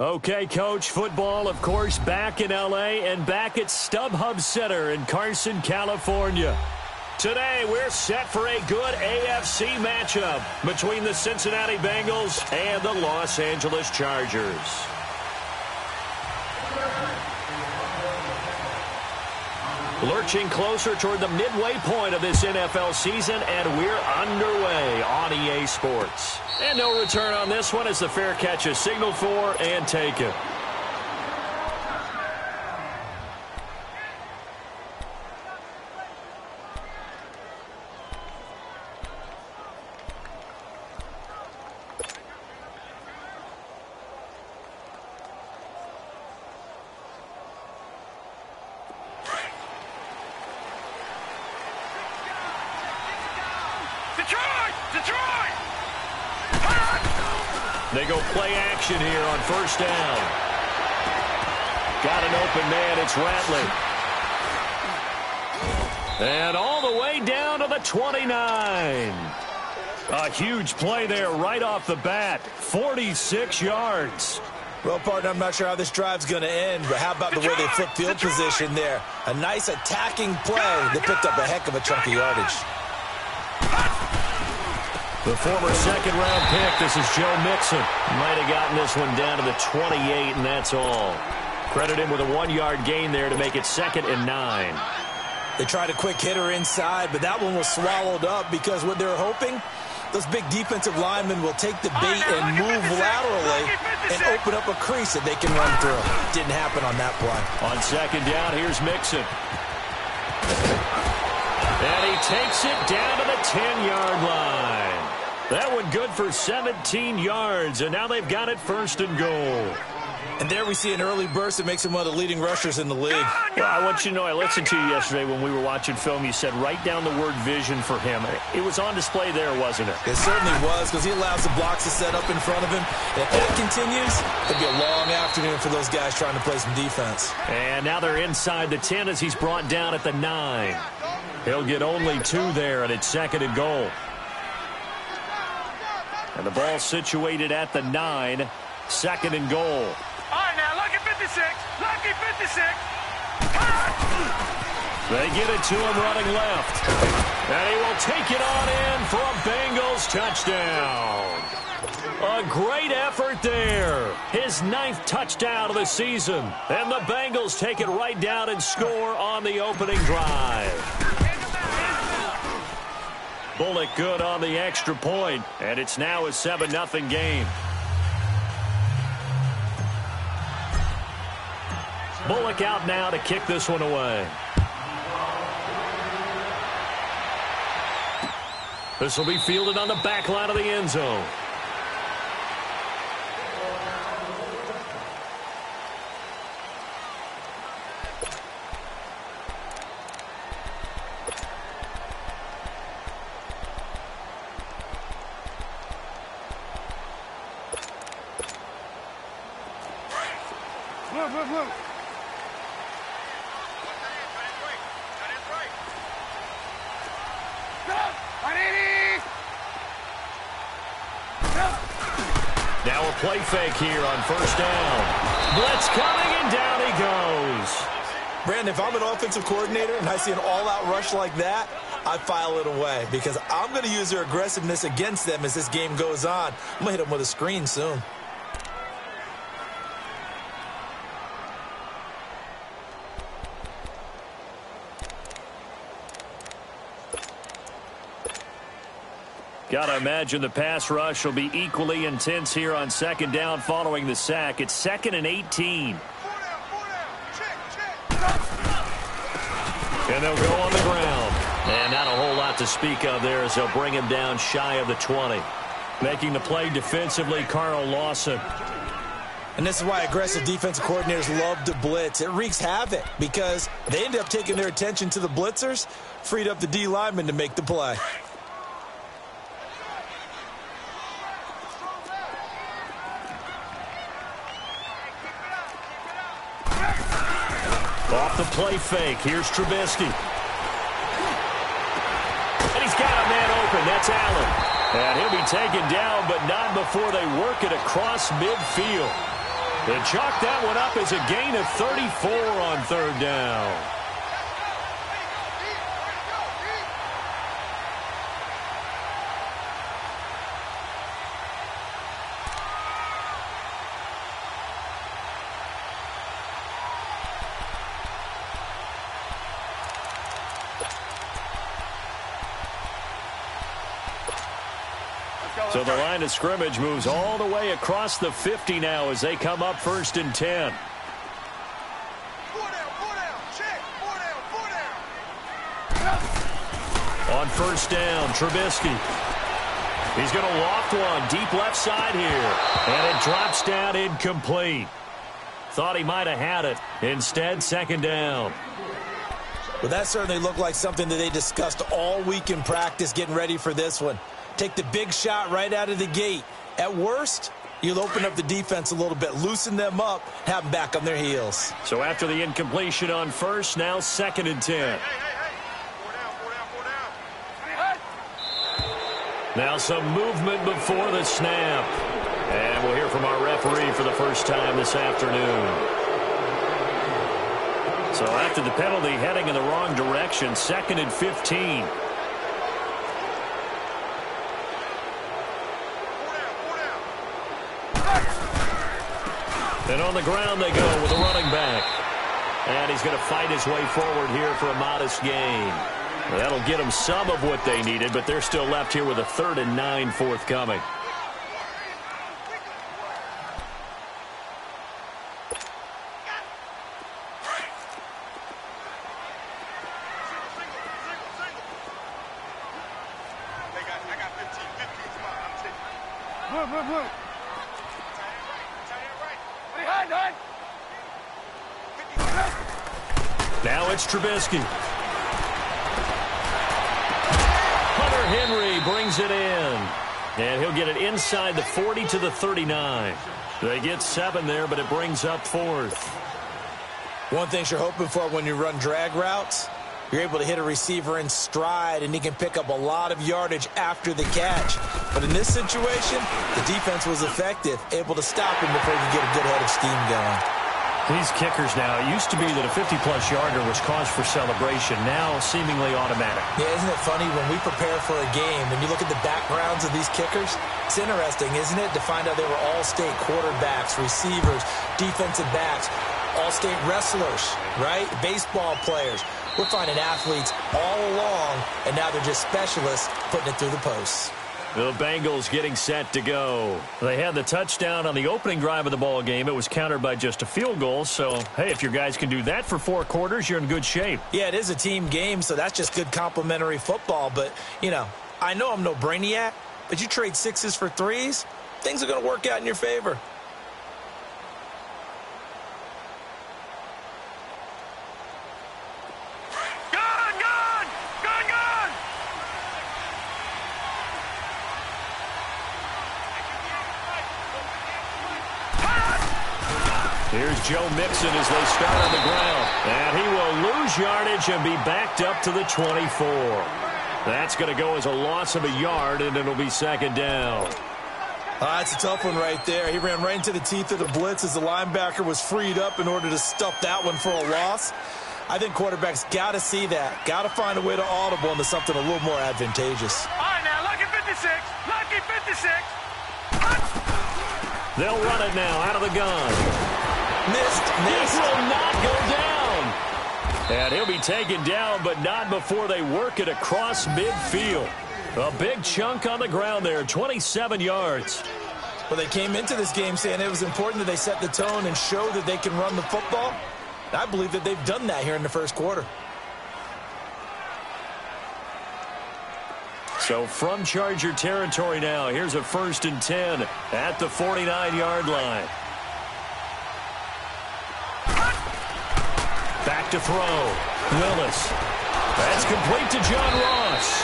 Okay, Coach, football, of course, back in L.A. and back at StubHub Center in Carson, California. Today, we're set for a good AFC matchup between the Cincinnati Bengals and the Los Angeles Chargers. Lurching closer toward the midway point of this NFL season, and we're underway on EA Sports. And no return on this one as the fair catch is signaled for and taken. They go play action here on first down. Got an open man. It's Ratley. And all the way down to the 29. A huge play there right off the bat. 46 yards. Well, partner, I'm not sure how this drive's going to end, but how about the way they flipped field position there? A nice attacking play. They picked up a heck of a chunk of yardage. The former second-round pick, this is Joe Mixon. Might have gotten this one down to the 28, and that's all. Credit him with a 1-yard gain there to make it 2nd and 9. They tried a quick hitter inside, but that one was swallowed up because what they're hoping, those big defensive linemen will take the bait and move laterally and open up a crease that they can run through. Didn't happen on that play. On second down, here's Mixon. And he takes it down to the 10-yard line. That one good for 17 yards, and now they've got it 1st and goal. And there we see an early burst that makes him one of the leading rushers in the league. Well, I want you to know, I listened to you yesterday when we were watching film. You said write down the word vision for him. It was on display there, wasn't it? It certainly was, because he allows the blocks to set up in front of him. If that continues, it'll be a long afternoon for those guys trying to play some defense. And now they're inside the 10 as he's brought down at the 9. He'll get only 2 there, and it's 2nd and goal. And the ball situated at the 9, 2nd and goal. All right, now, lucky 56, lucky 56. They get it to him running left. And he will take it on in for a Bengals touchdown. A great effort there. His 9th touchdown of the season. And the Bengals take it right down and score on the opening drive. Bullock good on the extra point, and it's now a 7-0 game. Bullock out now to kick this one away. This will be fielded on the back line of the end zone. Now a play fake here on first down. Blitz coming, and down he goes. Brandon, if I'm an offensive coordinator and I see an all-out rush like that, I file it away because I'm going to use their aggressiveness against them as this game goes on. I'm going to hit them with a screen soon. Gotta imagine the pass rush will be equally intense here on second down following the sack. It's 2nd and 18. And they'll go on the ground. And not a whole lot to speak of there as they'll bring him down shy of the 20. Making the play defensively, Carl Lawson. And this is why aggressive defensive coordinators love to blitz. It wreaks havoc because they end up taking their attention to the blitzers, freed up the D lineman to make the play. Off the play fake. Here's Trubisky. And he's got a man open. That's Allen. And he'll be taken down, but not before they work it across midfield. They chalk that one up as a gain of 34 on third down. So the line of scrimmage moves all the way across the 50 now as they come up 1st and 10. On 1st down, Trubisky. He's going to loft one deep left side here. And it drops down incomplete. Thought he might have had it. Instead, 2nd down. Well, that certainly looked like something that they discussed all week in practice getting ready for this one. Take the big shot right out of the gate. At worst, you'll open up the defense a little bit, loosen them up, have them back on their heels. So after the incompletion on 1st, now 2nd and 10. Now some movement before the snap. And we'll hear from our referee for the first time this afternoon. So after the penalty, heading in the wrong direction, 2nd and 15. And on the ground they go with a running back. And he's going to fight his way forward here for a modest gain. That'll get them some of what they needed, but they're still left here with a 3rd and 9 forthcoming. Now it's Trubisky. Hunter Henry brings it in. And he'll get it inside the 40 to the 39. They get 7 there, but it brings up 4th. One thing you're hoping for when you run drag routes, you're able to hit a receiver in stride, and he can pick up a lot of yardage after the catch. But in this situation, the defense was effective, able to stop him before he could get a good head of steam going. These kickers now, it used to be that a 50-plus yarder was cause for celebration. Now, seemingly automatic. Yeah, isn't it funny when we prepare for a game and you look at the backgrounds of these kickers? It's interesting, isn't it, to find out they were all-state quarterbacks, receivers, defensive backs, all-state wrestlers, right? Baseball players. We're finding athletes all along, and now they're just specialists putting it through the posts. The Bengals getting set to go. They had the touchdown on the opening drive of the ball game. It was countered by just a field goal. So, hey, if your guys can do that for 4 quarters, you're in good shape. Yeah, it is a team game, so that's just good complimentary football. But, you know I'm no brainiac, but you trade 6s for 3s, things are going to work out in your favor. Here's Joe Mixon as they start on the ground. And he will lose yardage and be backed up to the 24. That's going to go as a loss of a yard, and it'll be 2nd down. That's a tough one right there. He ran right into the teeth of the blitz as the linebacker was freed up in order to stuff that one for a loss. I think quarterbacks got to see that. Got to find a way to audible into something a little more advantageous. All right, now, lucky 56. Lucky 56. They'll run it now out of the gun. Missed. This will not go down. And he'll be taken down, but not before they work it across midfield. A big chunk on the ground there, 27 yards. Well, they came into this game saying it was important that they set the tone and show that they can run the football. I believe that they've done that here in the first quarter. So from Charger territory now, here's a 1st and 10 at the 49-yard line. Back to throw. Willis. That's complete to John Ross.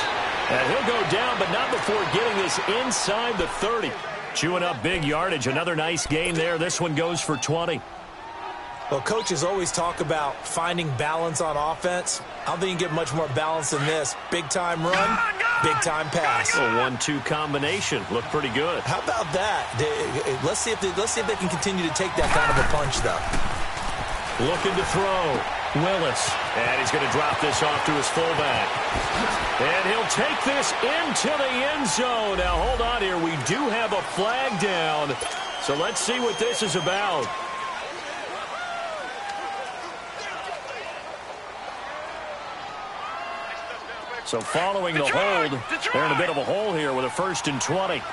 And he'll go down, but not before getting this inside the 30. Chewing up big yardage. Another nice gain there. This one goes for 20. Well, coaches always talk about finding balance on offense. I don't think you can get much more balance than this. Big-time run, Big-time pass. A 1-2 combination. Looked pretty good. How about that? Let's see if they can continue to take that kind of a punch, though. Looking to throw. Willis. And he's going to drop this off to his fullback. And he'll take this into the end zone. Now, hold on here. We do have a flag down. So let's see what this is about. So following the hold, they're in a bit of a hole here with a 1st and 20. Gone!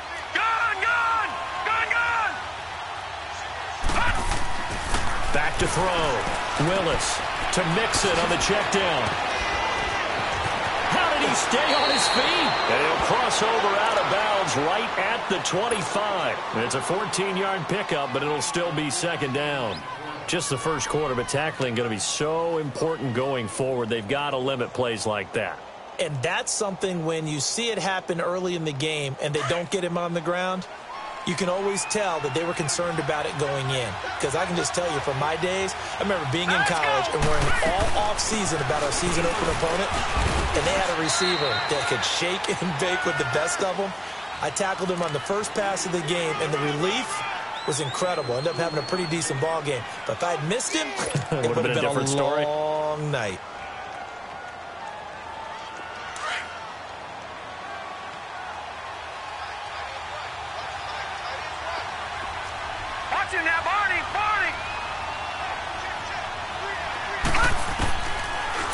Back to throw. Willis to Mixon on the check down. How did he stay on his feet? And he'll cross over out of bounds right at the 25. It's a 14-yard pickup, but it'll still be 2nd down. Just the first quarter, but tackling going to be so important going forward. They've got to limit plays like that. And that's something when you see it happen early in the game and they don't get him on the ground, you can always tell that they were concerned about it going in. Because I can just tell you from my days, I remember being in college and worrying all off-season about our season open opponent, and they had a receiver that could shake and bake with the best of them. I tackled him on the first pass of the game, and the relief was incredible. Ended up having a pretty decent ball game. But if I had missed him, it would have been a different story. Long night. Now, Barney!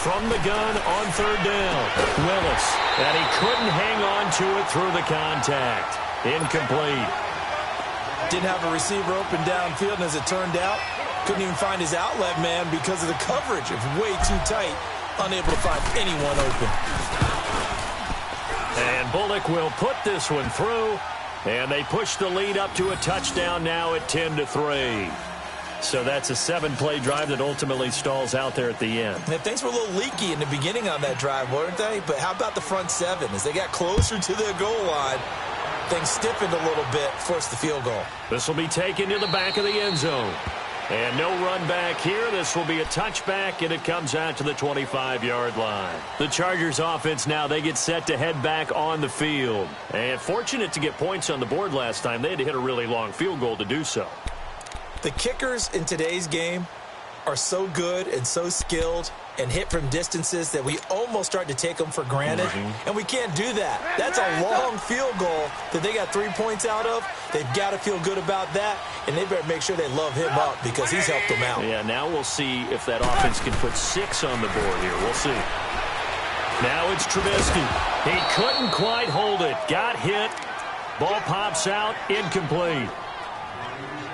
From the gun on 3rd down, Willis. And he couldn't hang on to it through the contact. Incomplete. Didn't have a receiver open downfield, and as it turned out, couldn't even find his outlet man because of the coverage. It was way too tight. Unable to find anyone open. And Bullock will put this one through. And they push the lead up to a touchdown now at 10-3. So that's a 7-play drive that ultimately stalls out there at the end. And things were a little leaky in the beginning on that drive, weren't they? But how about the front 7? As they got closer to their goal line, things stiffened a little bit, forced the field goal. This will be taken to the back of the end zone. And no run back here. This will be a touchback, and it comes out to the 25-yard line. The Chargers offense now, they get set to head back on the field. And fortunate to get points on the board last time. They had to hit a really long field goal to do so. The kickers in today's game are so good and so skilled and hit from distances that we almost start to take them for granted. And we can't do that. That's a long field goal that they got 3 points out of. They've got to feel good about that, and they better make sure they love him up because he's helped them out. Yeah, now we'll see if that offense can put 6 on the board here. We'll see. Now it's Trubisky. He couldn't quite hold it. Got hit. Ball pops out. Incomplete.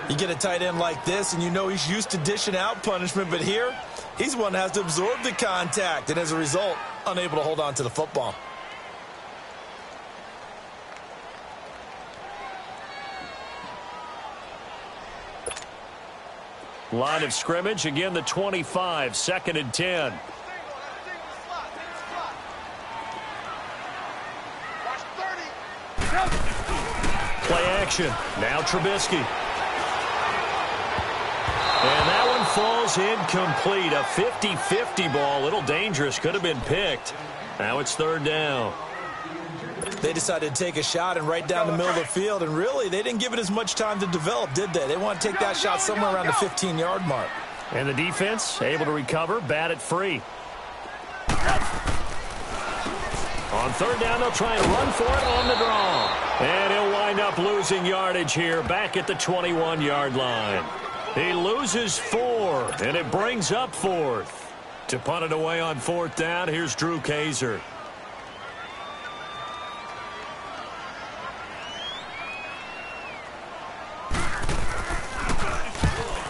You get a tight end like this, and you know he's used to dishing out punishment, but here, he's the one that has to absorb the contact, and as a result, unable to hold on to the football. Line of scrimmage, again the 25, 2nd and 10. Play action. Now Trubisky. And that one falls incomplete. A 50-50 ball. A little dangerous. Could have been picked. Now it's 3rd down. They decided to take a shot and right down the middle of the field, and really, they didn't give it as much time to develop, did they? They want to take that shot somewhere around the 15-yard mark. And the defense able to recover, bat it free. On 3rd down, they'll try and run for it on the draw. And he'll wind up losing yardage here, back at the 21-yard line. He loses 4, and it brings up 4th. To punt it away on 4th down, here's Drew Kaiser.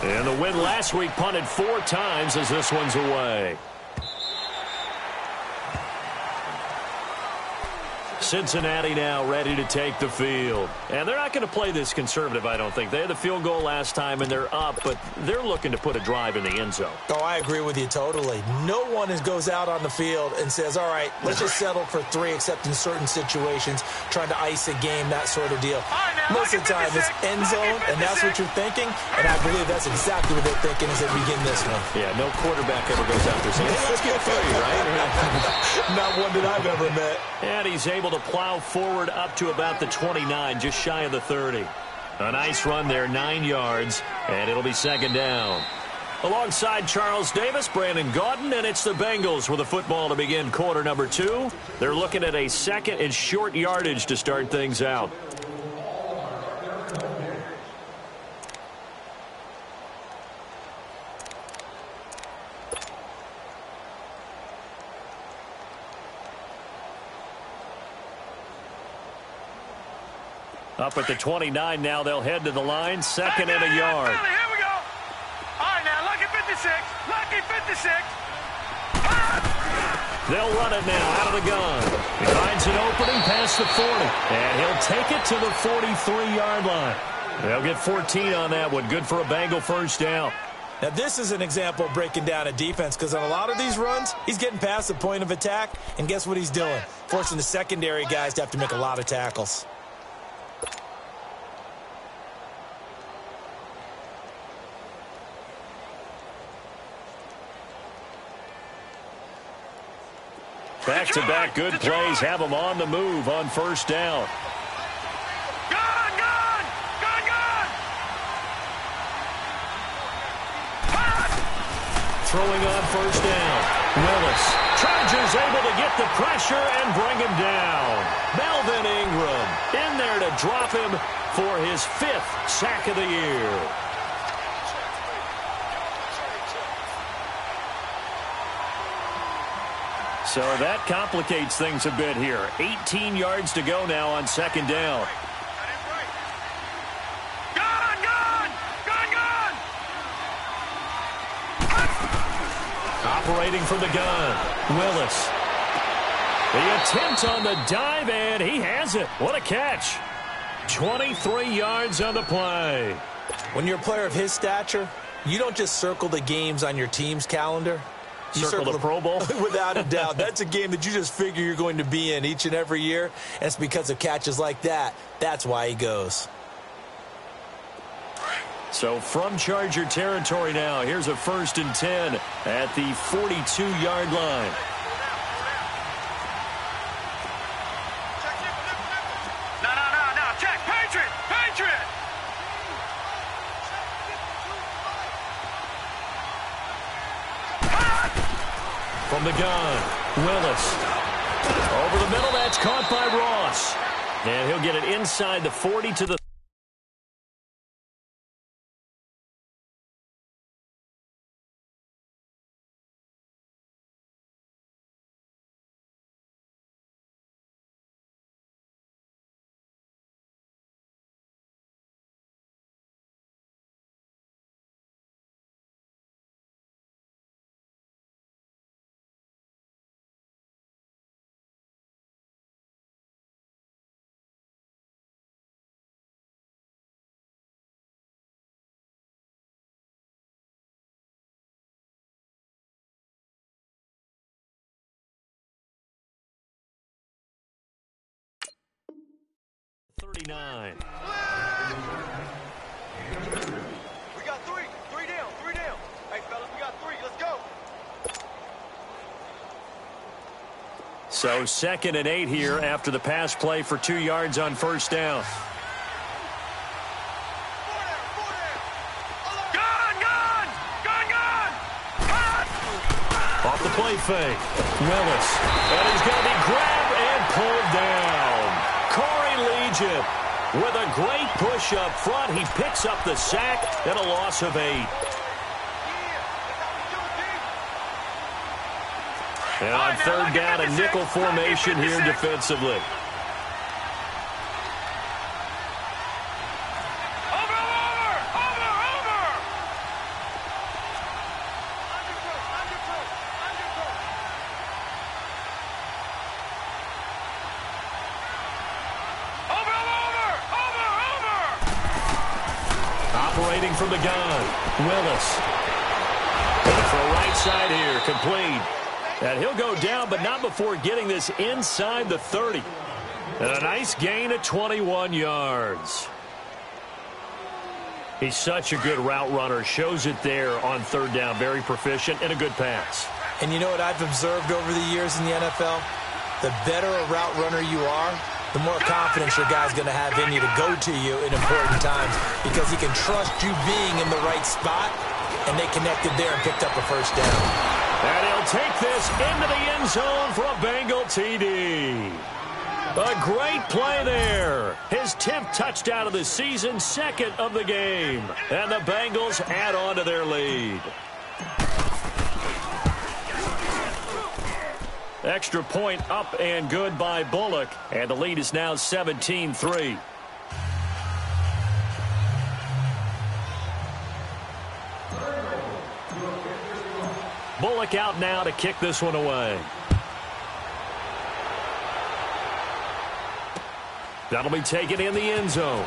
And the win last week punted 4 times as this one's away. Cincinnati now ready to take the field. And they're not going to play this conservative, I don't think. They had the field goal last time, and they're up, but they're looking to put a drive in the end zone. Oh, I agree with you totally. No one goes out on the field and says, all right, let's just settle for 3, except in certain situations, trying to ice a game, that sort of deal. Most of the time, it's end zone, and that's what you're thinking, and I believe that's exactly what they're thinking as they begin this one. Yeah, no quarterback ever goes out there saying, hey, let's get 3, right? Not one that I've ever met. And he's able to plow forward up to about the 29, just shy of the 30. A nice run there, 9 yards, and it'll be second down. Alongside Charles Davis, Brandon Gaudin, and it's the Bengals with the football to begin quarter number 2. They're looking at a second and short yardage to start things out. Up at the 29 now, they'll head to the line, second and a yard. Here we go. All right, now, lucky 56. Lucky 56. They'll run it now out of the gun. He finds an opening past the 40, and he'll take it to the 43-yard line. They'll get 14 on that one. Good for a Bengal first down. Now, this is an example of breaking down a defense, because on a lot of these runs, he's getting past the point of attack, and guess what he's doing? Forcing the secondary guys to have to make a lot of tackles. Back-to-back good plays have him on the move on first down. Gun! Throwing on first down. Willis. Chargers able to get the pressure and bring him down. Melvin Ingram in there to drop him for his 5th sack of the year. So that complicates things a bit here. 18 yards to go now on second down. Operating from the gun, Willis. The attempt on the dive, and he has it. What a catch. 23 yards on the play. When you're a player of his stature, you don't just circle the games on your team's calendar. You circle the Pro Bowl? Without a doubt. That's a game that you just figure you're going to be in each and every year. And it's because of catches like that. That's why he goes. So from Charger territory now, here's a 1st and 10 at the 42-yard line. No. Check. Patriot. From the gun, Willis. Over the middle, that's caught by Ross. And he'll get it inside the 40 to the $39. We got three. Three down. Hey, fellas, we got 3. Let's go. So 2nd and 8 here after the pass play for 2 yards on first down. Gun! Off the play fake. Willis. And he's going to be grabbed and pulled down. Corey Legion with a great push up front. He picks up the sack and a loss of 8. And on third down, a nickel formation here defensively. Operating from the gun, Willis. For a right side here, complete. And he'll go down, but not before getting this inside the 30. And a nice gain of 21 yards. He's such a good route runner. Shows it there on third down. Very proficient and a good pass. And you know what I've observed over the years in the NFL? The better a route runner you are, the more confidence your guy's going to have in you to go to you in important times because he can trust you being in the right spot, and they connected there and picked up a first down. And he'll take this into the end zone for a Bengal TD. A great play there. His 10th touchdown of the season, 2nd of the game. And the Bengals add on to their lead. Extra point up and good by Bullock. And the lead is now 17-3. Bullock out now to kick this one away. That'll be taken in the end zone.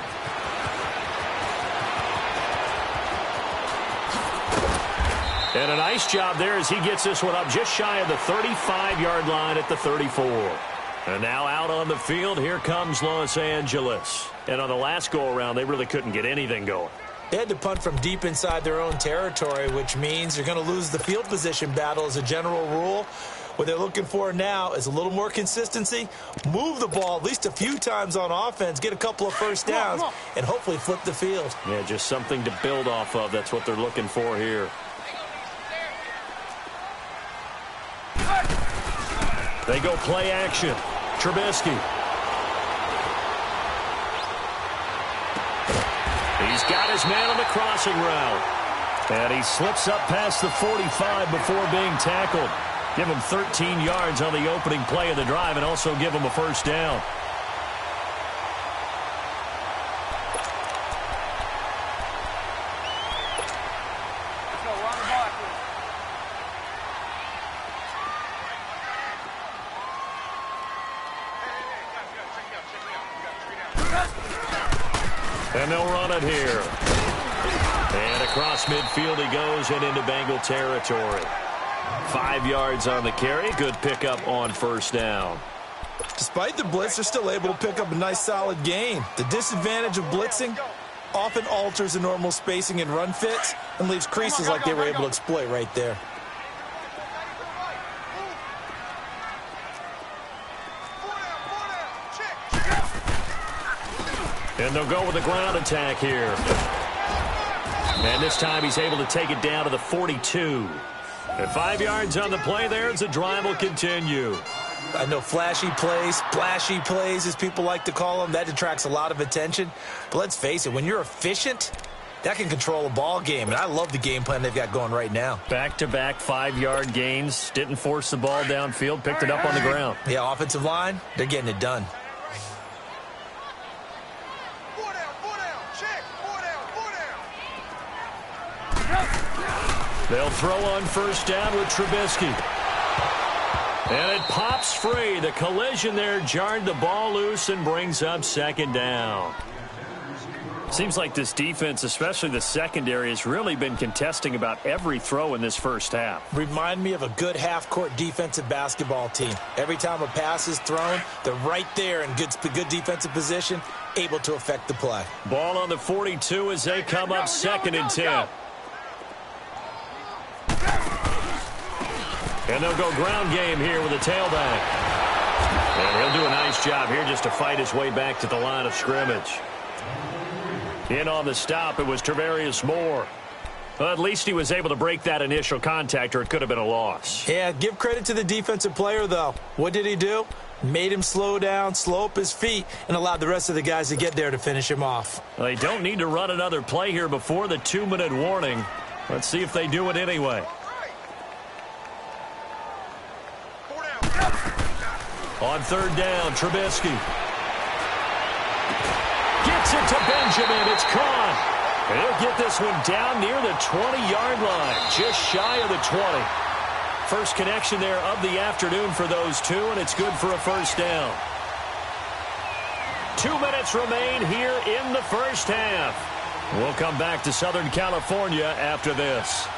And a nice job there as he gets this one up just shy of the 35-yard line at the 34. And now out on the field, here comes Los Angeles. And on the last go-around, they really couldn't get anything going. They had to punt from deep inside their own territory, which means you're going to lose the field position battle as a general rule. What they're looking for now is a little more consistency, move the ball at least a few times on offense, get a couple of first downs, and hopefully flip the field. Yeah, just something to build off of. That's what they're looking for here. They go play action. Trubisky. He's got his man on the crossing route. And he slips up past the 45 before being tackled. Give him 13 yards on the opening play of the drive and also give him a first down. And they'll run it here. And across midfield he goes and into Bengal territory. 5 yards on the carry. Good pickup on first down. Despite the blitz, they're still able to pick up a nice solid gain. The disadvantage of blitzing often alters the normal spacing and run fits and leaves creases like they were able to exploit right there. And they'll go with the ground attack here. And this time he's able to take it down to the 42. And 5 yards on the play there as the drive will continue. I know flashy plays, splashy plays, as people like to call them, that detracts a lot of attention. But let's face it, when you're efficient, that can control a ball game. And I love the game plan they've got going right now. Back-to-back 5-yard gains. Didn't force the ball downfield. Picked it up on the ground. Yeah, offensive line, they're getting it done. They'll throw on first down with Trubisky. And it pops free. The collision there jarred the ball loose and brings up second down. Seems like this defense, especially the secondary, has really been contesting about every throw in this first half. Remind me of a good half-court defensive basketball team. Every time a pass is thrown, they're right there in good defensive position, able to affect the play. Ball on the 42 as they come up 2nd and 10. And they'll go ground game here with a tailback. And he'll do a nice job here just to fight his way back to the line of scrimmage. In on the stop, it was Tarvarius Moore. Well, at least he was able to break that initial contact, or it could have been a loss. Yeah, give credit to the defensive player, though. What did he do? Made him slow down, slow up his feet, and allowed the rest of the guys to get there to finish him off. Well, they don't need to run another play here before the 2-minute warning. Let's see if they do it anyway. On third down, Trubisky. Gets it to Benjamin. It's caught. And he'll get this one down near the 20-yard line, just shy of the 20. First connection there of the afternoon for those two, and it's good for a first down. 2 minutes remain here in the first half. We'll come back to Southern California after this.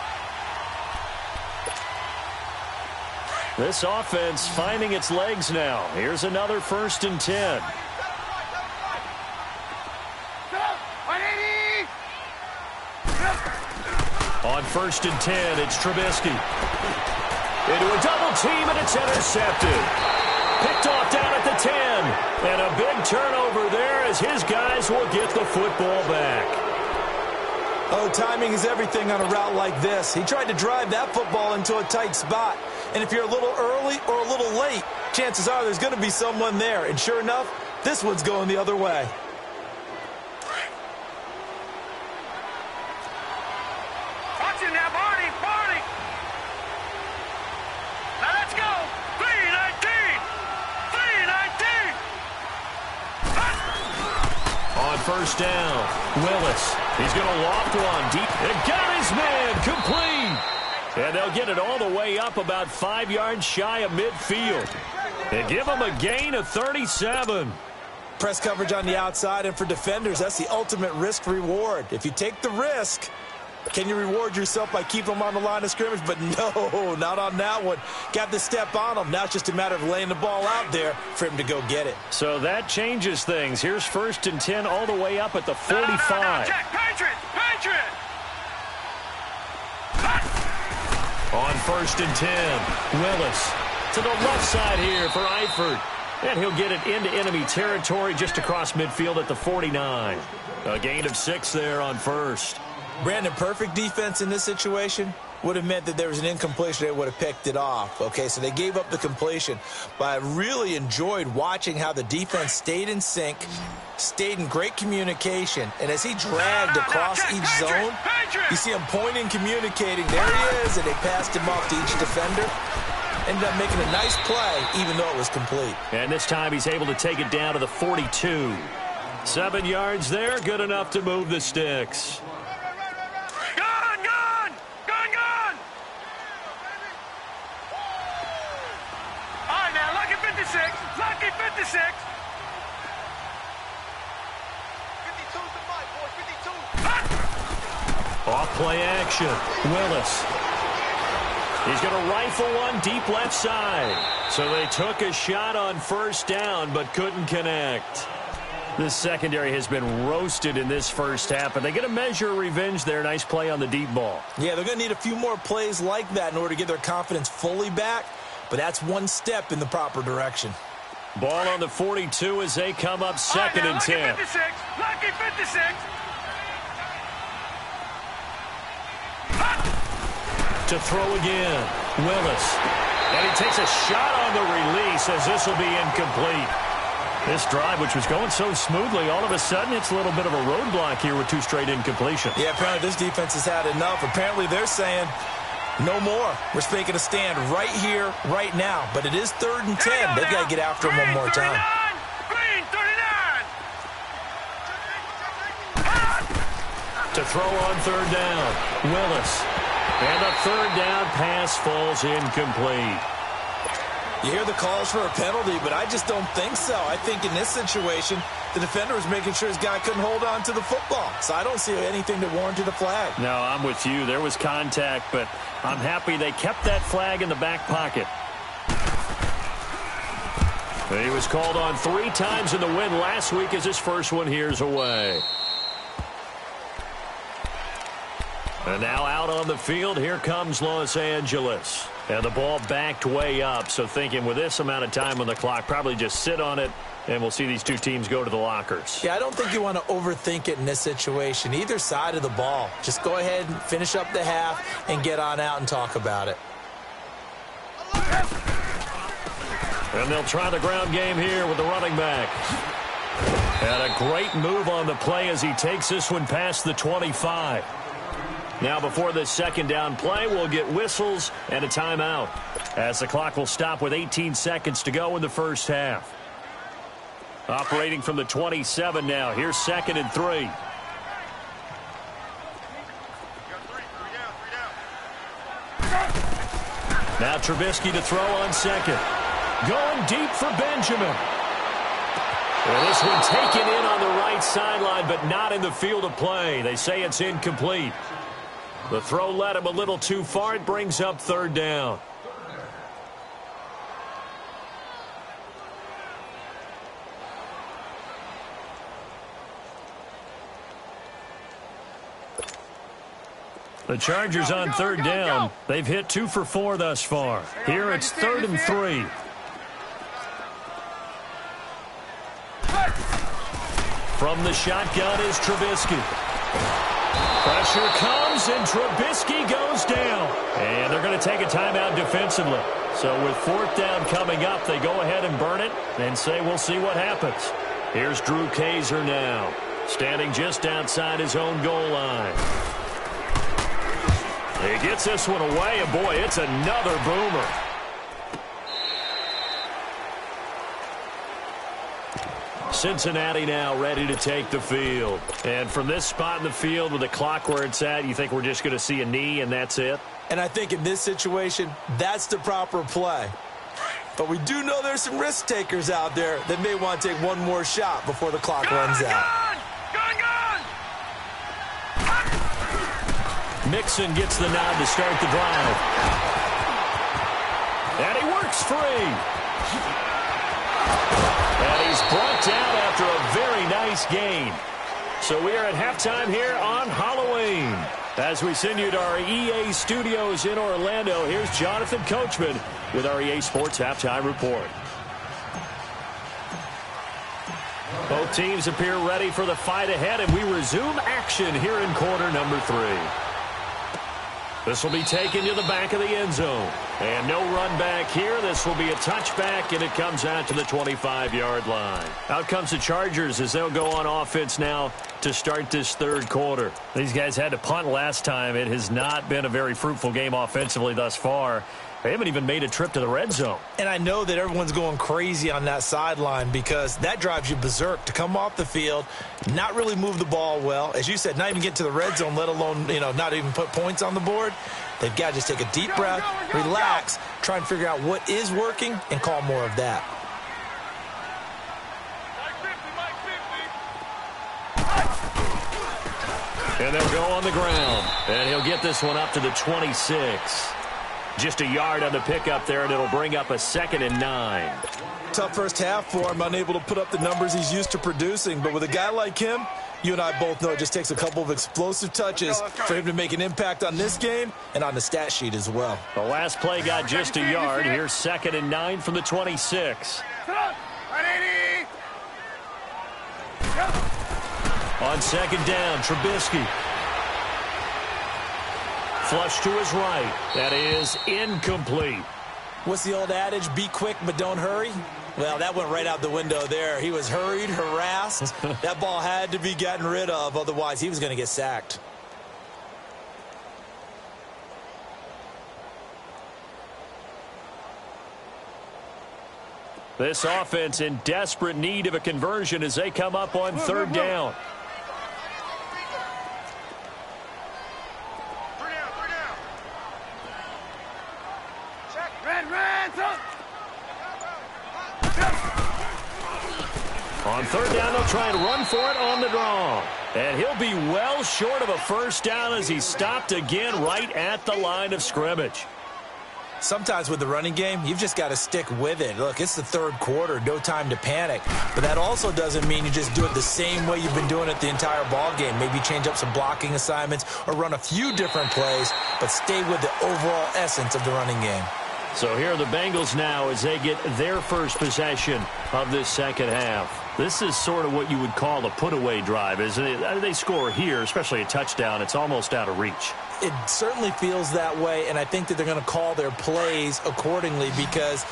This offense finding its legs now. Here's another 1st and 10. On 1st and 10, it's Trubisky. Into a double team, and it's intercepted. Picked off down at the 10. And a big turnover there as his guys will get the football back. Oh, timing is everything on a route like this. He tried to drive that football into a tight spot. And if you're a little early or a little late, chances are there's going to be someone there. And sure enough, this one's going the other way. Watch it now, Barney. Now let's go. 3-19. On first down, Willis. He's going to loft one deep. And got his man complete. And they'll get it all the way up about 5 yards shy of midfield. They give him a gain of 37. Press coverage on the outside, and for defenders, that's the ultimate risk-reward. If you take the risk, can you reward yourself by keeping them on the line of scrimmage? But no, not on that one. Got the step on him. Now it's just a matter of laying the ball out there for him to go get it. So that changes things. Here's 1st and 10 all the way up at the 45. No, Jack, Patriot. On 1st and 10, Willis to the left side here for Eifert. And he'll get it into enemy territory just across midfield at the 49. A gain of 6 there on first. Brandon, perfect defense in this situation would have meant that there was an incompletion. They would have picked it off. Okay, so they gave up the completion. But I really enjoyed watching how the defense stayed in sync, stayed in great communication. And as he dragged across each zone, you see him pointing, communicating. There he is, and they passed him off to each defender. Ended up making a nice play, even though it was complete. And this time he's able to take it down to the 42. 7 yards there, good enough to move the sticks. Gone! All right, now, lucky 56. 52's the mic, boy, 52. Off play action, Willis. He's going to rifle one deep left side. So they took a shot on first down, but couldn't connect. This secondary has been roasted in this first half, but they get a measure of revenge there. Nice play on the deep ball. Yeah, they're going to need a few more plays like that in order to get their confidence fully back, but that's one step in the proper direction. Ball on the 42 as they come up 2nd and 10. Lucky 56. To throw again, Willis. And he takes a shot on the release as this will be incomplete. This drive, which was going so smoothly, all of a sudden it's a little bit of a roadblock here with 2 straight incompletions. Yeah, apparently this defense has had enough. Apparently they're saying, no more. We're making a stand right here, right now. But it is 3rd and 10. They've got to get after him one more time. Green 39. To throw on 3rd down, Willis. And the 3rd down pass falls incomplete. You hear the calls for a penalty, but I just don't think so. I think in this situation, the defender was making sure his guy couldn't hold on to the football. So I don't see anything that warranted a flag. No, I'm with you. There was contact, but I'm happy they kept that flag in the back pocket. He was called on 3 times in the win last week as his first one here's away. And now out on the field, here comes Los Angeles. And the ball backed way up, so thinking with this amount of time on the clock, probably just sit on it, and we'll see these 2 teams go to the lockers. Yeah, I don't think you want to overthink it in this situation. Either side of the ball. Just go ahead and finish up the half and get on out and talk about it. And they'll try the ground game here with the running back. And a great move on the play as he takes this one past the 25. Now before this 2nd down play, we'll get whistles and a timeout as the clock will stop with 18 seconds to go in the first half. Operating from the 27 now. Here's 2nd and 3. Now Trubisky to throw on 2nd. Going deep for Benjamin. Well, this one taken in on the right sideline, but not in the field of play. They say it's incomplete. The throw led him a little too far. It brings up 3rd down. The Chargers on third down. They've hit 2 for 4 thus far. Here it's 3rd and 3. From the shotgun is Trubisky. Pressure comes, and Trubisky goes down. And they're going to take a timeout defensively. So with 4th down coming up, they go ahead and burn it and say we'll see what happens. Here's Drew Kaiser now, standing just outside his own goal line. He gets this one away, and boy, it's another boomer. Cincinnati now ready to take the field. And from this spot in the field with the clock where it's at, you think we're just going to see a knee and that's it? And I think in this situation, that's the proper play. But we do know there's some risk takers out there that may want to take one more shot before the clock runs out. Mixon gets the nod to start the drive. And he works free. And he's brought down after a very nice gain. So we are at halftime here on Halloween. As we send you to our EA studios in Orlando, here's Jonathan Coachman with our EA Sports Halftime Report. Both teams appear ready for the fight ahead, and we resume action here in quarter number 3. This will be taken to the back of the end zone. And no run back here. This will be a touchback, and it comes out to the 25-yard line. Out comes the Chargers as they'll go on offense now to start this third quarter. These guys had to punt last time. It has not been a very fruitful game offensively thus far. They haven't even made a trip to the red zone. And I know that everyone's going crazy on that sideline because that drives you berserk to come off the field, not really move the ball well. As you said, not even get to the red zone, let alone, not even put points on the board. They've got to just take a deep breath, relax, try and figure out what is working, and call more of that. And they'll go on the ground. And he'll get this one up to the 26. Just a yard on the pickup there, and it'll bring up a 2nd and 9. Tough first half for him, unable to put up the numbers he's used to producing. But with a guy like him, you and I both know it just takes a couple of explosive touches for him to make an impact on this game and on the stat sheet as well. The last play got just a yard. Here's 2nd and 9 from the 26. On 2nd down, Trubisky. Flush to his right. That is incomplete. What's the old adage? Be quick, but don't hurry. Well, that went right out the window there. He was hurried, harassed. That ball had to be gotten rid of. Otherwise, he was going to get sacked. This offense in desperate need of a conversion as they come up on 3rd down. On 3rd down, they'll try and run for it on the draw. And he'll be well short of a first down as he's stopped again right at the line of scrimmage. Sometimes with the running game, you've just got to stick with it. Look, it's the 3rd quarter, no time to panic. But that also doesn't mean you just do it the same way you've been doing it the entire ball game. Maybe change up some blocking assignments or run a few different plays, but stay with the overall essence of the running game. So here are the Bengals now as they get their first possession of this second half. This is sort of what you would call a put-away drive, isn't it? They score here, especially a touchdown. It's almost out of reach. It certainly feels that way, and I think that they're going to call their plays accordingly because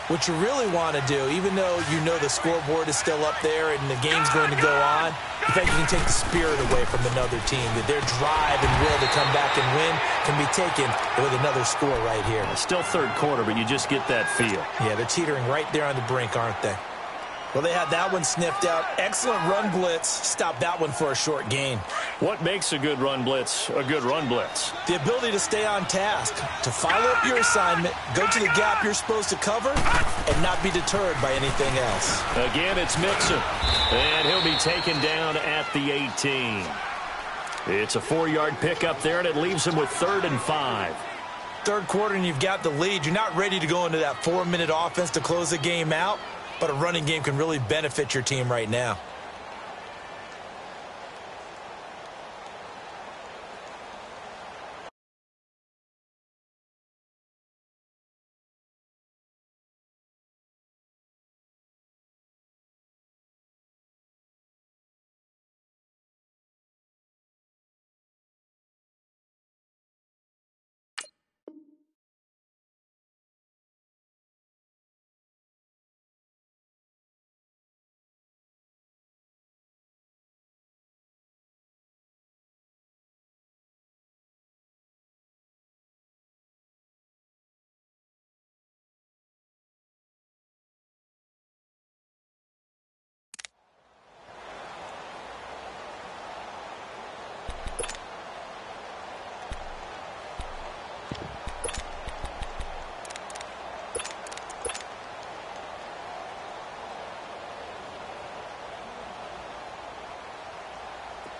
what you really want to do, even though you know the scoreboard is still up there and the game's going to go on, in fact, you can take the spirit away from another team, that their drive and will to come back and win can be taken with another score right here. It's still 3rd quarter, but you just get that feel. Yeah, they're teetering right there on the brink, aren't they? Well, they had that one sniffed out. Excellent run blitz. Stopped that one for a short gain. What makes a good run blitz a good run blitz? The ability to stay on task, to follow up your assignment, go to the gap you're supposed to cover, and not be deterred by anything else. Again, it's Mixon. And he'll be taken down at the 18. It's a 4-yard pickup there, and it leaves him with 3rd and 5. 3rd quarter, and you've got the lead. You're not ready to go into that 4-minute offense to close the game out. But a running game can really benefit your team right now.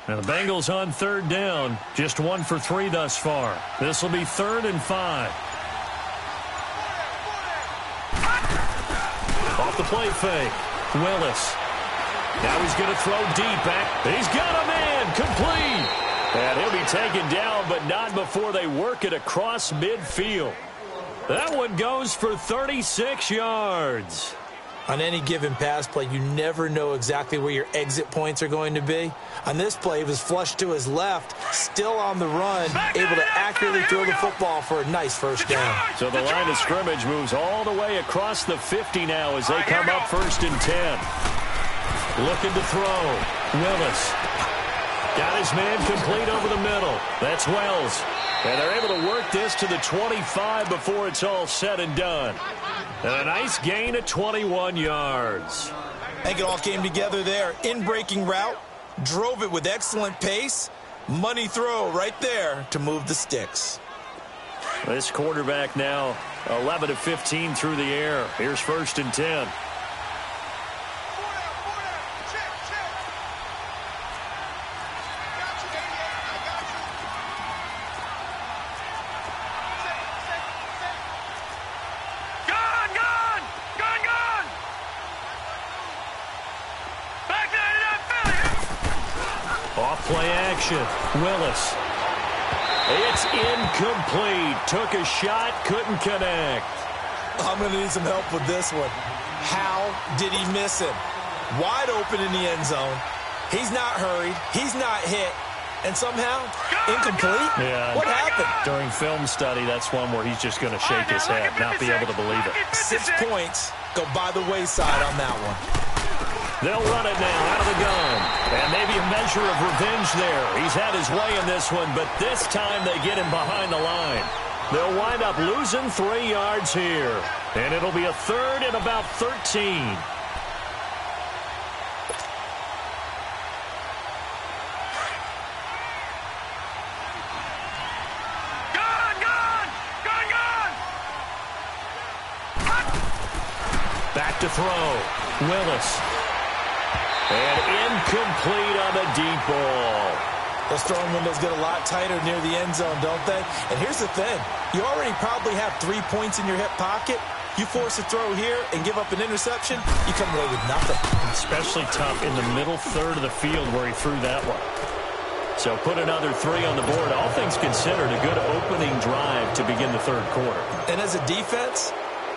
Now the Bengals on third down. Just 1 for 3 thus far. This will be 3rd and 5. Off the play fake. Willis. Now he's going to throw deep back. He's got a man. Complete. And he'll be taken down, but not before they work it across midfield. That one goes for 36 yards. On any given pass play, you never know exactly where your exit points are going to be. On this play, he was flushed to his left, still on the run, able to accurately throw the football for a nice first down. So the line of scrimmage moves all the way across the 50 now as they come up 1st and 10. Looking to throw. Willis. Got his man complete over the middle. That's Wells. And they're able to work this to the 25 before it's all said and done. And a nice gain of 21 yards. I think it all came together there. In-breaking route, drove it with excellent pace. Money throw right there to move the sticks. This quarterback now 11 of 15 through the air. Here's 1st and 10. Play action. Willis. It's incomplete. Took a shot, couldn't connect. I'm going to need some help with this one. How did he miss him? Wide open in the end zone. He's not hurried. He's not hit. And somehow, incomplete? Yeah. What happened? During film study, that's one where he's just going to shake his head, not be able to believe it. 6 points go by the wayside on that one. They'll run it now out of the gun. And maybe a measure of revenge there. He's had his way in this one, but this time they get him behind the line. They'll wind up losing 3 yards here. And it'll be a 3rd and about 13. Back to throw. Willis. And incomplete on the deep ball. Those throwing windows get a lot tighter near the end zone, don't they? And here's the thing. You already probably have 3 points in your hip pocket. You force a throw here and give up an interception, you come away with nothing. Especially tough in the middle third of the field where he threw that one. So put another 3 on the board. All things considered, a good opening drive to begin the 3rd quarter. And as a defense,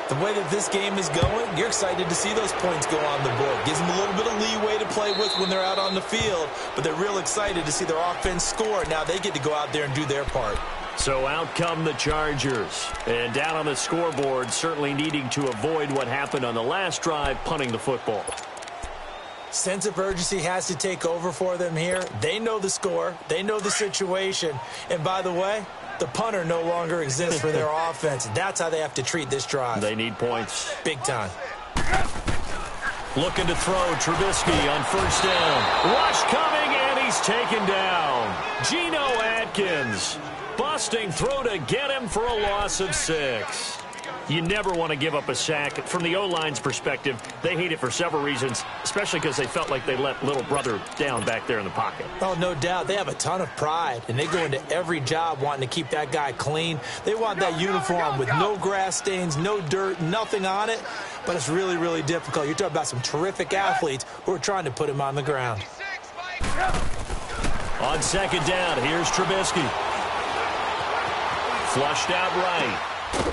the way that this game is going, you're excited to see those points go on the board. Gives them a little bit of leeway to play with when they're out on the field, but they're real excited to see their offense score. Now they get to go out there and do their part. So out come the Chargers. And down on the scoreboard, certainly needing to avoid what happened on the last drive, punting the football. Sense of urgency has to take over for them here. They know the score. They know the situation. And by the way, the punter no longer exists for their offense. That's how they have to treat this drive. They need points. Big time. Looking to throw. Trubisky on 1st down. Rush coming, and he's taken down. Geno Atkins busting through to get him for a loss of 6. You never want to give up a sack. From the O-line's perspective, they hate it for several reasons, especially because they felt like they let little brother down back there in the pocket. Oh, no doubt. They have a ton of pride, and they go into every job wanting to keep that guy clean. They want that uniform with no grass stains, no dirt, nothing on it, but it's really, really difficult. You're talking about some terrific athletes who are trying to put him on the ground. On 2nd down, here's Trubisky. Flushed out right.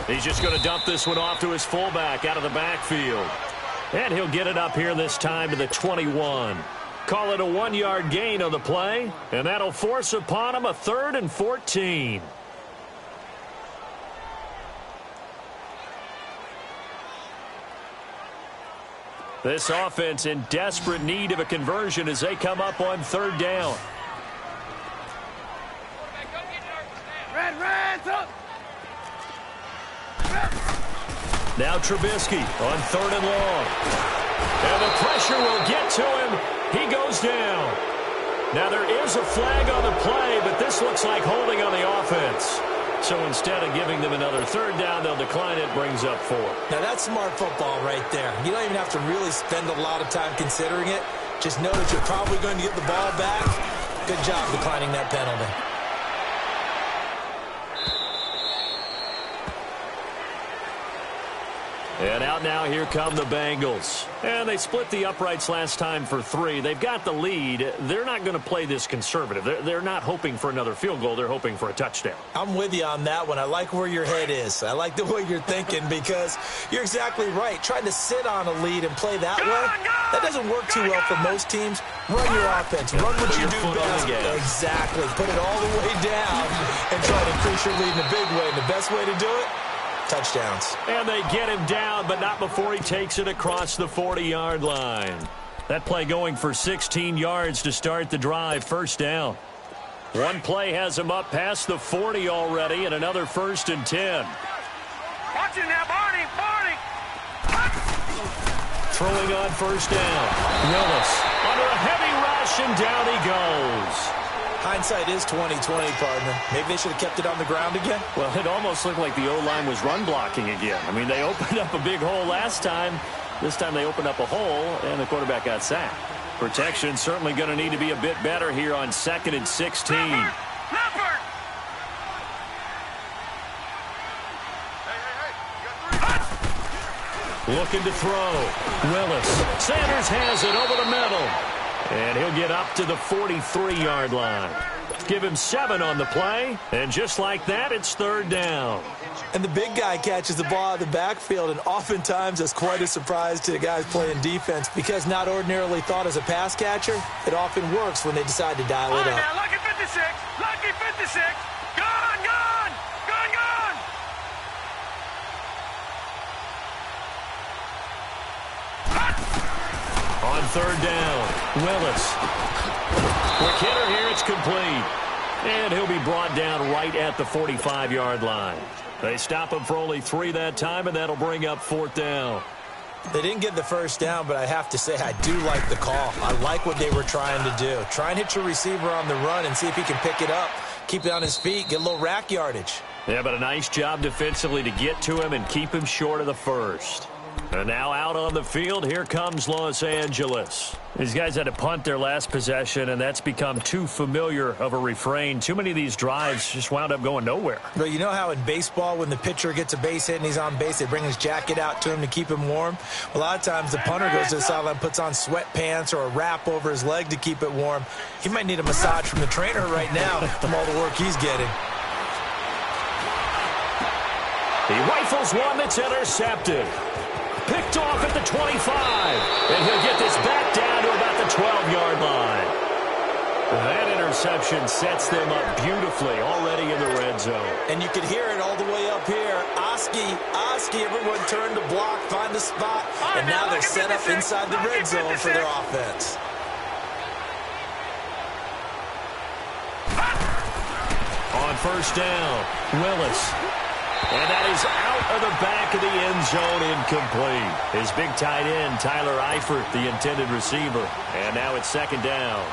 He's just going to dump this one off to his fullback out of the backfield. And he'll get it up here this time to the 21. Call it a 1-yard gain on the play, and that'll force upon him a 3rd and 14. This offense in desperate need of a conversion as they come up on 3rd down. Now Trubisky on 3rd and long. And the pressure will get to him. He goes down. Now there is a flag on the play, but this looks like holding on the offense. So instead of giving them another 3rd down, they'll decline it, brings up 4. Now that's smart football right there. You don't even have to really spend a lot of time considering it. Just know that you're probably going to get the ball back, Good job declining that penalty. And out now, here come the Bengals. And they split the uprights last time for 3. They've got the lead. They're not going to play this conservative. They're not hoping for another field goal. They're hoping for a touchdown. I'm with you on that one. I like where your head is. I like the way you're thinking because you're exactly right. Trying to sit on a lead and play that way, that doesn't work too well for most teams. Run your offense. Run what you do best. Exactly. Put it all the way down and try to increase your lead in a big way. And the best way to do it, touchdowns. And they get him down, but not before he takes it across the 40-yard line. That play going for 16 yards to start the drive. First down. One play has him up past the 40 already, and another 1st and 10. Watch it now, Barney. Throwing on first down. Willis under a heavy rush, and down he goes. Hindsight is 20/20, partner. Maybe they should have kept it on the ground again. Well, it almost looked like the O-line was run blocking again. I mean, they opened up a big hole last time. This time they opened up a hole, and the quarterback got sacked. Protection certainly going to need to be a bit better here on 2nd and 16. Leopard. Looking to throw. Willis. Sanders has it over the middle. And he'll get up to the 43-yard line. Give him 7 on the play. And just like that, it's 3rd down. And the big guy catches the ball out of the backfield, and oftentimes that's quite a surprise to the guys playing defense because not ordinarily thought as a pass catcher, it often works when they decide to dial it up. Now, lucky 56. Lucky 56. Gone. On 3rd down, Willis. Quick hitter here, it's complete. And he'll be brought down right at the 45-yard line. They stop him for only 3 that time, and that'll bring up 4th down. They didn't get the first down, but I have to say I do like the call. I like what they were trying to do. Try and hit your receiver on the run and see if he can pick it up, keep it on his feet, get a little rack yardage. Yeah, but a nice job defensively to get to him and keep him short of the first. And now out on the field, here comes Los Angeles. These guys had to punt their last possession, and that's become too familiar of a refrain. Too many of these drives just wound up going nowhere. But you know how in baseball, when the pitcher gets a base hit and he's on base, they bring his jacket out to him to keep him warm? A lot of times the punter goes to the sideline, puts on sweatpants or a wrap over his leg to keep it warm. He might need a massage from the trainer right now from all the work he's getting. He rifles one that's intercepted. Picked off at the 25. And he'll get this back down to about the 12-yard line. That interception sets them up beautifully already in the red zone. And you can hear it all the way up here. Oski, everyone turned to block, find a spot, and now they're set up inside the red zone for their offense. On first down, Willis. And that is out of the back of the end zone, incomplete. His big tight end, Tyler Eifert, the intended receiver. And now it's 2nd down.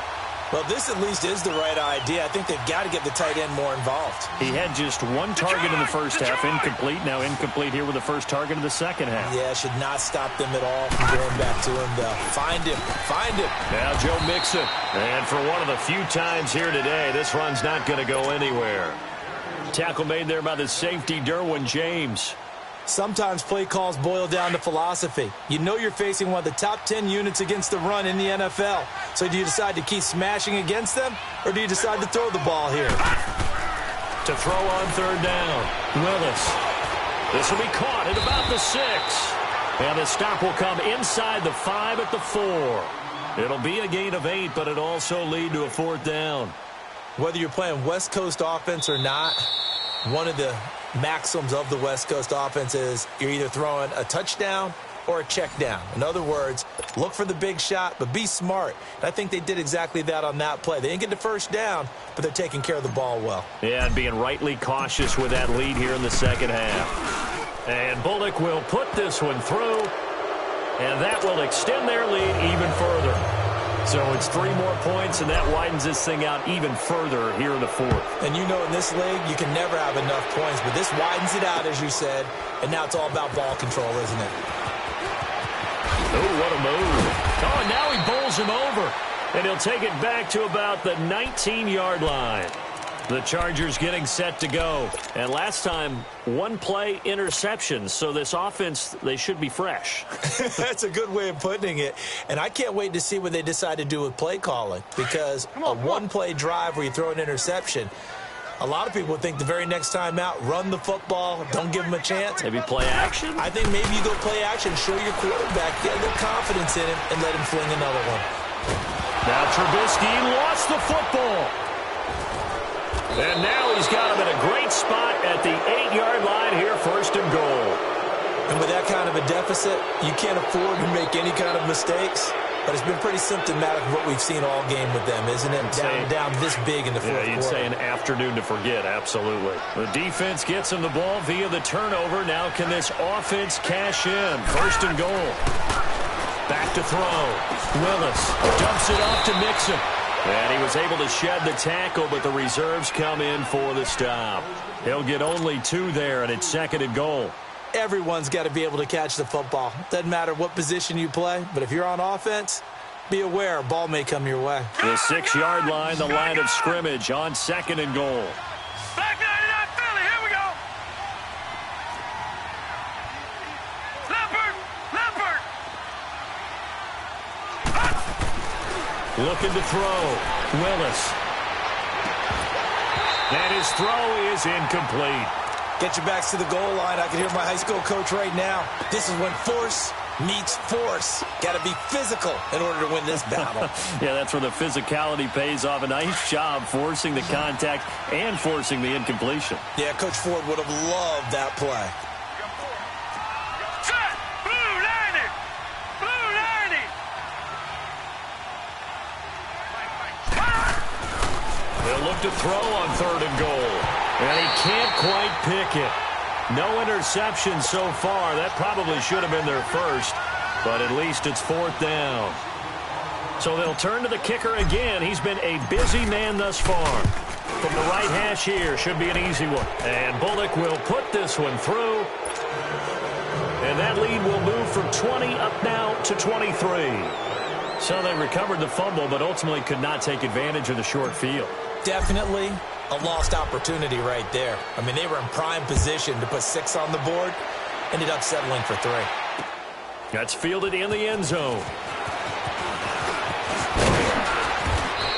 Well, this at least is the right idea. I think they've got to get the tight end more involved. He had just 1 target in the first half, incomplete. Now incomplete here with the first target of the second half. Yeah, should not stop them at all from going back to him, though. Find him. Now Joe Mixon. And for one of the few times here today, this run's not going to go anywhere. Tackle made there by the safety, Derwin James. Sometimes play calls boil down to philosophy. You know you're facing one of the top 10 units against the run in the NFL. So do you decide to keep smashing against them, or do you decide to throw the ball here? To throw on 3rd down, Willis. This will be caught at about the 6. And the stop will come inside the 5 at the 4. It'll be a gain of 8, but it'll also lead to a 4th down. Whether you're playing West Coast offense or not, one of the maxims of the West Coast offense is you're either throwing a touchdown or a check down. In other words, look for the big shot, but be smart. And I think they did exactly that on that play. They didn't get the first down, but they're taking care of the ball well. Yeah, and being rightly cautious with that lead here in the second half. And Bullock will put this one through, and that will extend their lead even further. So it's 3 more points, and that widens this thing out even further here in the 4th. And you know in this league, you can never have enough points, but this widens it out, as you said, and now it's all about ball control, isn't it? Oh, what a move. Oh, and now he bowls him over. And he'll take it back to about the 19-yard line. The Chargers getting set to go. And last time, one play interception. So this offense, they should be fresh. That's a good way of putting it. And I can't wait to see what they decide to do with play calling. Because a one-play drive where you throw an interception, a lot of people would think the very next time out, run the football, don't give them a chance. Maybe play action? I think maybe you go play action, show your quarterback, get a little confidence in him, and let him fling another one. Now Trubisky lost the football. And now he's got him in a great spot at the 8-yard line here, first and goal. And with that kind of a deficit, you can't afford to make any kind of mistakes. But it's been pretty symptomatic of what we've seen all game with them, isn't it? Down this big in the fourth quarter. You'd say an afternoon to forget, absolutely. The defense gets him the ball via the turnover. Now can this offense cash in? First and goal. Back to throw. Willis dumps it off to Mixon. And he was able to shed the tackle, but the reserves come in for the stop. He'll get only 2 there, and it's second and goal. Everyone's got to be able to catch the football. Doesn't matter what position you play, but if you're on offense, be aware a ball may come your way. The 6-yard line, the line of scrimmage on second and goal. Black 99 Philly, here we go. Leopard. Looking to throw. Willis. And his throw is incomplete. Get your backs to the goal line. I can hear my high school coach right now. This is when force meets force. Got to be physical in order to win this battle. Yeah, that's where the physicality pays off. A nice job forcing the contact and forcing the incompletion. Yeah, Coach Ford would have loved that play. Set. Blue 90. They'll look to throw on third and goal. And he can't quite pick it. No interception so far. That probably should have been their first, but at least it's fourth down. So they'll turn to the kicker again. He's been a busy man thus far. From the right hash here, should be an easy one. And Bullock will put this one through. And that lead will move from 20 up now to 23. So they recovered the fumble, but ultimately could not take advantage of the short field. Definitely a lost opportunity right there. I mean, they were in prime position to put 6 on the board. Ended up settling for 3. That's fielded in the end zone.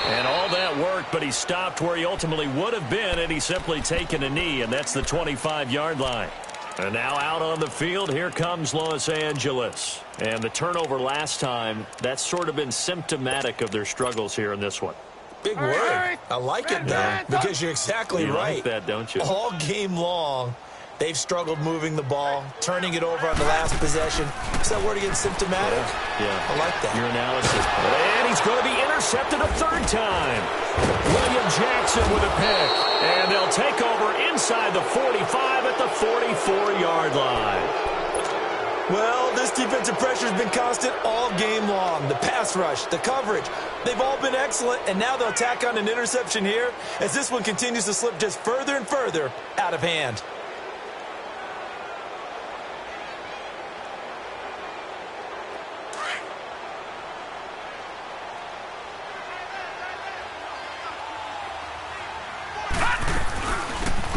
And all that worked, but he stopped where he ultimately would have been, and he's simply taken a knee, and that's the 25-yard line. And now out on the field, here comes Los Angeles. And the turnover last time, that's sort of been symptomatic of their struggles here in this one. Big word. I like it, though, because you're exactly right. You like that, don't you? All game long, they've struggled moving the ball, turning it over on the last possession. Is that word again, symptomatic? Yeah. I like that. Your analysis. And he's going to be intercepted a third time. William Jackson with a pick. And they'll take over inside the 45 at the 44-yard line. Well, this defensive pressure has been constant all game long. The pass rush, the coverage, they've all been excellent, and now they'll tack on an interception here as this one continues to slip just further and further out of hand.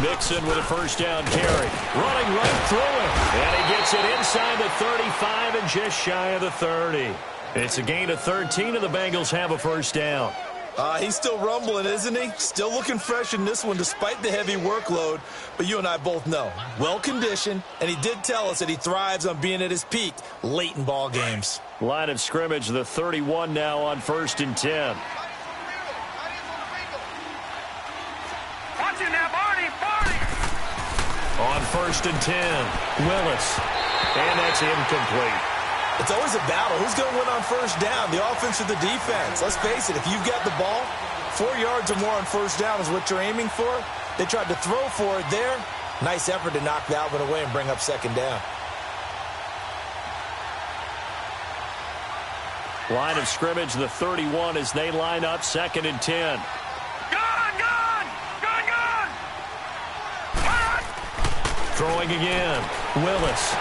Mixon with a first down carry. Running right through it. And he gets it inside the 35 and just shy of the 30. It's a gain of 13, and the Bengals have a first down. He's still rumbling, isn't he? Still looking fresh in this one despite the heavy workload. But you and I both know, well-conditioned, and he did tell us that he thrives on being at his peak late in ball games. Line of scrimmage, the 31 now on first and 10. Watch it now, Barney. On first and 10, Willis. And that's incomplete. It's always a battle. Who's going to win on first down, the offense or the defense? Let's face it, if you've got the ball, 4 yards or more on first down is what you're aiming for. They tried to throw for it there. Nice effort to knock that one away and bring up second down. Line of scrimmage, the 31 as they line up second and 10. Throwing again. Willis.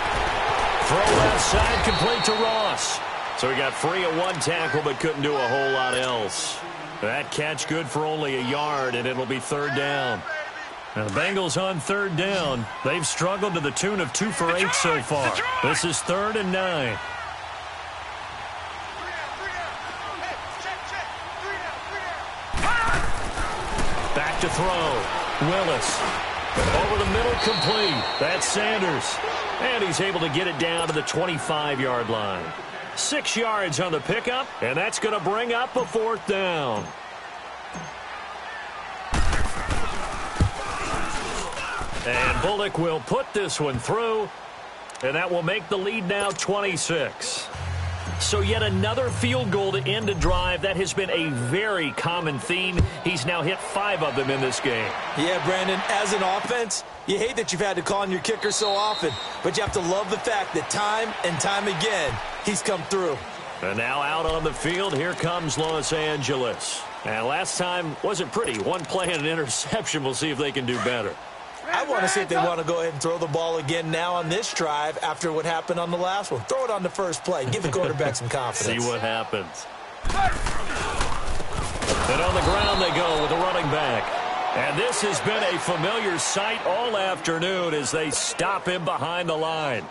Throw left side complete to Ross. So he got free of one tackle but couldn't do a whole lot else. That catch good for only a yard, and it'll be third down. Now the Bengals on third down. They've struggled to the tune of 2 for 8 so far. This is 3rd and 9. Back to throw. Willis. Over the middle, complete. That's Sanders. And he's able to get it down to the 25-yard line. 6 yards on the pickup, and that's going to bring up a 4th down. And Bullock will put this one through, and that will make the lead now 26. So yet another field goal to end a drive. That has been a very common theme. He's now hit 5 of them in this game. Yeah, Brandon, as an offense, you hate that you've had to call on your kicker so often, but you have to love the fact that time and time again, he's come through. And now out on the field, here comes Los Angeles. And last time wasn't pretty. One play and an interception. We'll see if they can do better. I want to see if they want to go ahead and throw the ball again now on this drive after what happened on the last one. Throw it on the first play. Give the quarterback some confidence. See what happens. And on the ground they go with the running back. And this has been a familiar sight all afternoon as they stop him behind the line.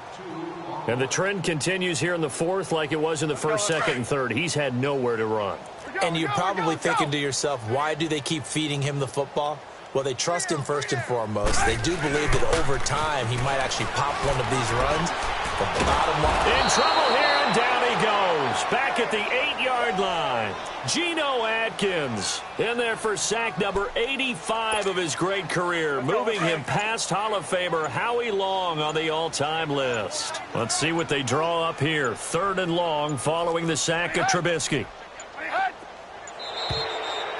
And the trend continues here in the 4th like it was in the 1st, 2nd, and 3rd. He's had nowhere to run. And you're probably thinking to yourself, why do they keep feeding him the football? Well, they trust him first and foremost. They do believe that over time he might actually pop one of these runs. But the bottom line... In trouble here, and down he goes. Back at the 8-yard line. Geno Atkins in there for sack number 85 of his great career, moving him past Hall of Famer Howie Long on the all-time list. Let's see what they draw up here. 3rd and long following the sack of Trubisky.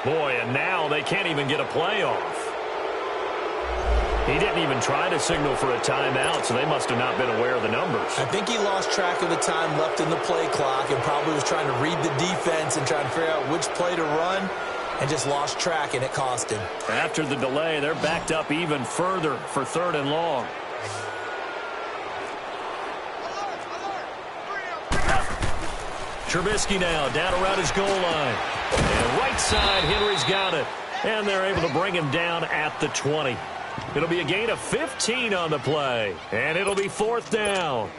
Boy, and now they can't even get a play off. He didn't even try to signal for a timeout, so they must have not been aware of the numbers. I think he lost track of the time left in the play clock and probably was trying to read the defense and trying to figure out which play to run and just lost track, and it cost him. After the delay, they're backed up even further for 3rd and long. Trubisky now down around his goal line. And right side, Henry's got it. And they're able to bring him down at the 20. It'll be a gain of 15 on the play. And it'll be 4th down.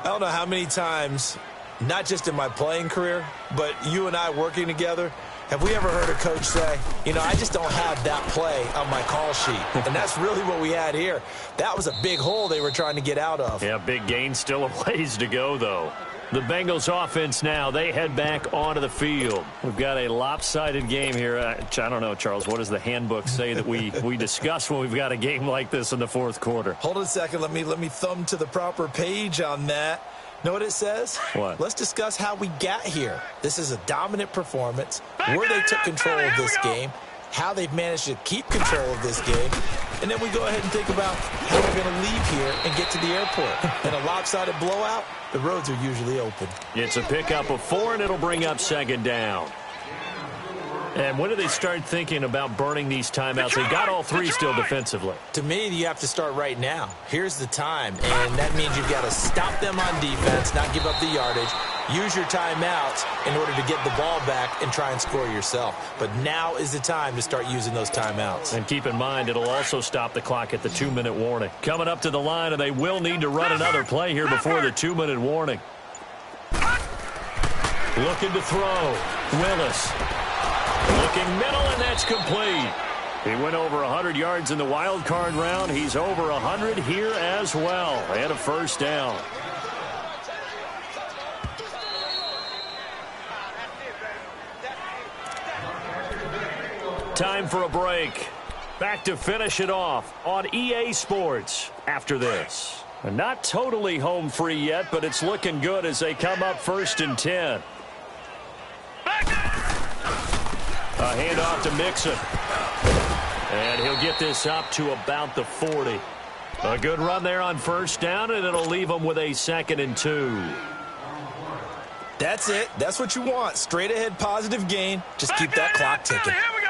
I don't know how many times, not just in my playing career, but you and I working together, have we ever heard a coach say, you know, I just don't have that play on my call sheet. And that's really what we had here. That was a big hole they were trying to get out of. Yeah, big gain. Still a ways to go, though. The Bengals offense now, they head back onto the field. We've got a lopsided game here. I don't know, Charles, what does the handbook say that we discuss when we've got a game like this in the 4th quarter? Hold on a second. Let me thumb to the proper page on that. Know what it says? What? Let's discuss how we got here. This is a dominant performance, where they took control of this game, how they've managed to keep control of this game, and then we go ahead and think about how we're going to leave here and get to the airport. In a lopsided blowout, the roads are usually open. It's a pickup of 4, and it'll bring up 2nd down. And when do they start thinking about burning these timeouts? They've got all 3 still defensively. To me, you have to start right now. Here's the time, and that means you've got to stop them on defense, not give up the yardage, use your timeouts in order to get the ball back and try and score yourself. But now is the time to start using those timeouts. And keep in mind, it'll also stop the clock at the 2-minute warning. Coming up to the line, and they will need to run another play here before the 2-minute warning. Looking to throw. Willis. Looking middle, and that's complete. He went over 100 yards in the wild card round. He's over 100 here as well. And a 1st down. Time for a break. Back to finish it off on EA Sports after this. Not totally home free yet, but it's looking good as they come up 1st and 10. A handoff to Mixon. And he'll get this up to about the 40. A good run there on 1st down, and it'll leave him with a 2nd and 2. That's it. That's what you want. Straight ahead positive gain. Just keep that clock ticking. Here we go.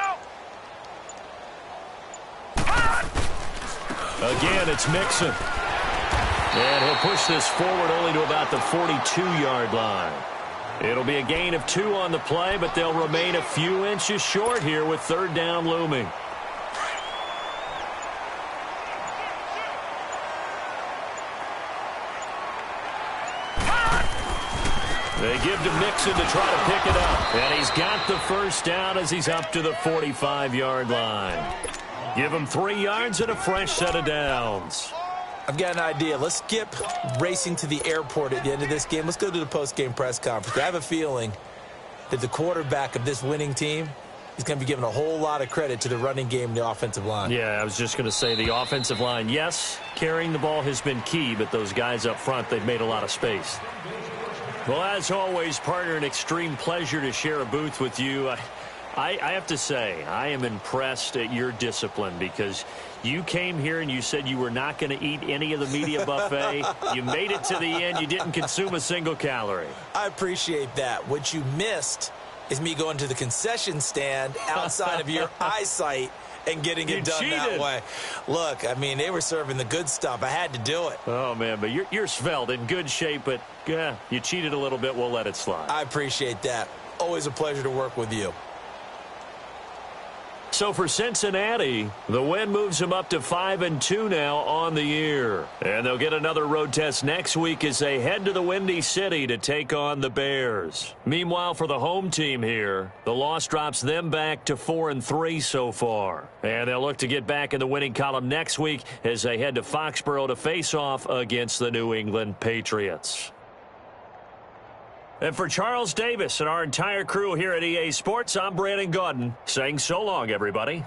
Again, it's Mixon. And he'll push this forward only to about the 42-yard line. It'll be a gain of 2 on the play, but they'll remain a few inches short here with 3rd down looming. They give to Mixon to try to pick it up. And he's got the 1st down as he's up to the 45-yard line. Give him 3 yards and a fresh set of downs. I've got an idea. Let's skip racing to the airport at the end of this game. Let's go to the post-game press conference. I have a feeling that the quarterback of this winning team is going to be given a whole lot of credit to the running game and the offensive line. Yeah, I was just going to say the offensive line, yes, carrying the ball has been key, but those guys up front, they've made a lot of space. Well, as always, partner, an extreme pleasure to share a booth with you. I have to say, I am impressed at your discipline because you came here and you said you were not going to eat any of the media buffet. You made it to the end. You didn't consume a single calorie. I appreciate that. What you missed is me going to the concession stand outside of your eyesight and getting it done that way. Look, I mean, they were serving the good stuff. I had to do it. Oh, man, but you're svelte, in good shape, but yeah, you cheated a little bit. We'll let it slide. I appreciate that. Always a pleasure to work with you. So for Cincinnati, the win moves them up to 5-2 now on the year. And they'll get another road test next week as they head to the Windy City to take on the Bears. Meanwhile, for the home team here, the loss drops them back to 4-3 so far. And they'll look to get back in the winning column next week as they head to Foxborough to face off against the New England Patriots. And for Charles Davis and our entire crew here at EA Sports, I'm Brandon Gaudin saying so long, everybody.